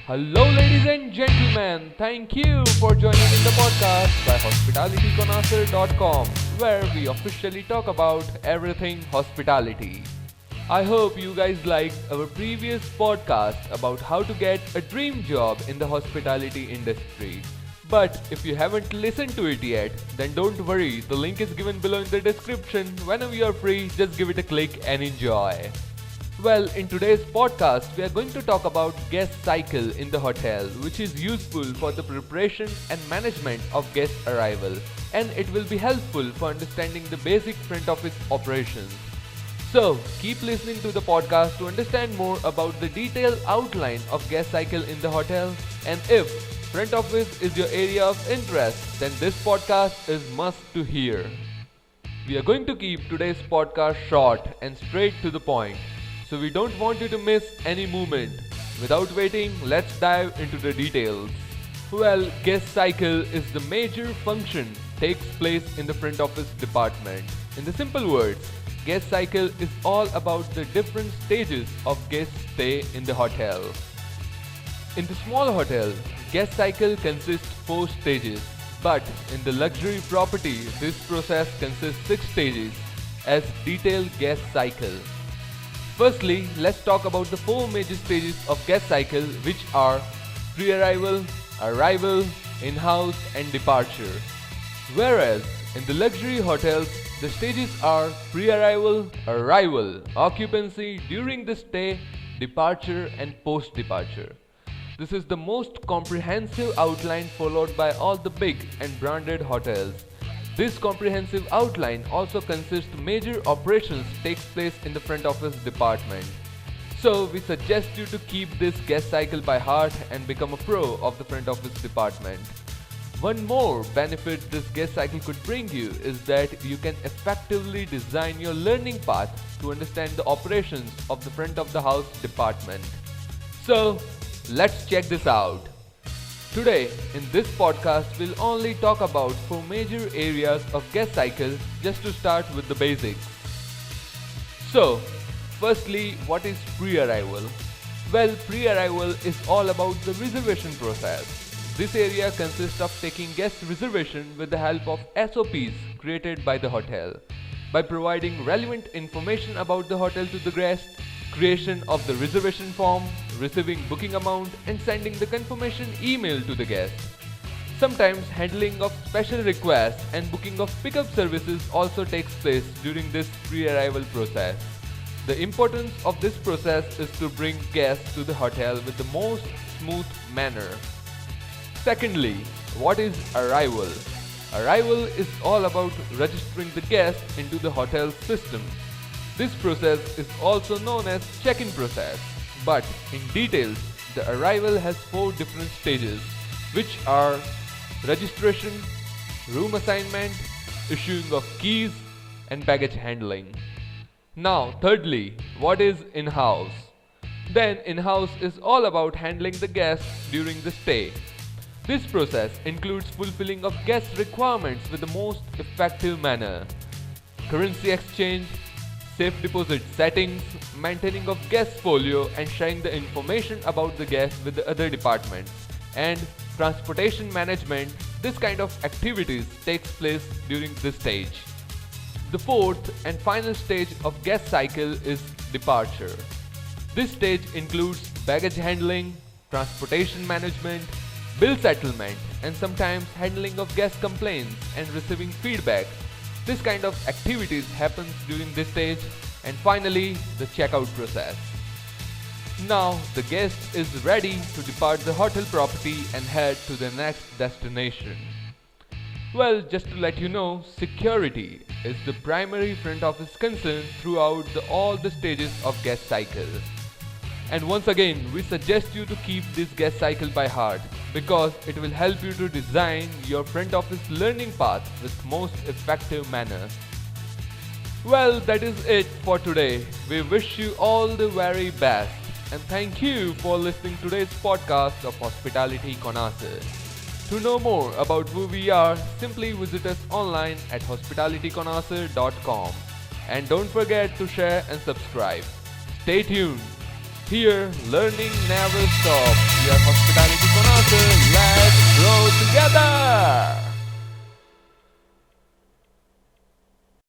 Hello, ladies and gentlemen. Thank you for joining in the podcast by hospitalityconnoisseur.com, where we officially talk about everything hospitality. I hope you guys liked our previous podcast about how to get a dream job in the hospitality industry. But if you haven't listened to it yet, then don't worry, the link is given below in the description. Whenever you are free, just give it a click and enjoy. Well, in today's podcast, we are going to talk about guest cycle in the hotel, which is useful for the preparation and management of guest arrival, and it will be helpful for understanding the basic front office operations. So, keep listening to the podcast to understand more about the detailed outline of guest cycle in the hotel, and if front office is your area of interest, then this podcast is must to hear. We are going to keep today's podcast short and straight to the point, so we don't want you to miss any movement. Without waiting, let's dive into the details. Well, guest cycle is the major function takes place in the front office department. In the simple words, guest cycle is all about the different stages of guest stay in the hotel. In the small hotel, guest cycle consists 4 stages, but in the luxury property, this process consists 6 stages as detailed guest cycle. Firstly, let's talk about the 4 major stages of guest cycle, which are pre-arrival, arrival, in-house and departure. Whereas in the luxury hotels, the stages are pre-arrival, arrival, occupancy during the stay, departure and post-departure. This is the most comprehensive outline followed by all the big and branded hotels. This comprehensive outline also consists major operations takes place in the front office department. So we suggest you to keep this guest cycle by heart and become a pro of the front office department. One more benefit this guest cycle could bring you is that you can effectively design your learning path to understand the operations of the front of the house department. So let's check this out. Today, in this podcast, we'll only talk about 4 major areas of guest cycle just to start with the basics. So, firstly, what is pre-arrival? Well, pre-arrival is all about the reservation process. This area consists of taking guest reservation with the help of SOPs created by the hotel. By providing relevant information about the hotel to the guest, creation of the reservation form, receiving booking amount and sending the confirmation email to the guest. Sometimes handling of special requests and booking of pickup services also takes place during this pre-arrival process. The importance of this process is to bring guests to the hotel with the most smooth manner. Secondly, what is arrival? Arrival is all about registering the guest into the hotel system. This process is also known as check-in process, but in details, the arrival has 4 different stages, which are registration, room assignment, issuing of keys, and baggage handling. Now, thirdly, what is in-house? Then, in-house is all about handling the guests during the stay. This process includes fulfilling of guest requirements with the most effective manner. Currency exchange, safe deposit settings, maintaining of guest folio and sharing the information about the guest with the other departments, and transportation management. This kind of activities takes place during this stage. The 4th and final stage of guest cycle is departure. This stage includes baggage handling, transportation management, bill settlement, and sometimes handling of guest complaints and receiving feedback. This kind of activities happens during this stage. And finally, the checkout process. Now, the guest is ready to depart the hotel property and head to the next destination. Well, just to let you know, security is the primary front office concern throughout all the stages of guest cycle. And once again, we suggest you to keep this guest cycle by heart because it will help you to design your front office learning path with most effective manner. Well, that is it for today. We wish you all the very best and thank you for listening to today's podcast of Hospitality Connoisseur. To know more about who we are, simply visit us online at hospitalityconnoisseur.com and don't forget to share and subscribe. Stay tuned. Here, learning never stops. We are Hospitality Connoisseur.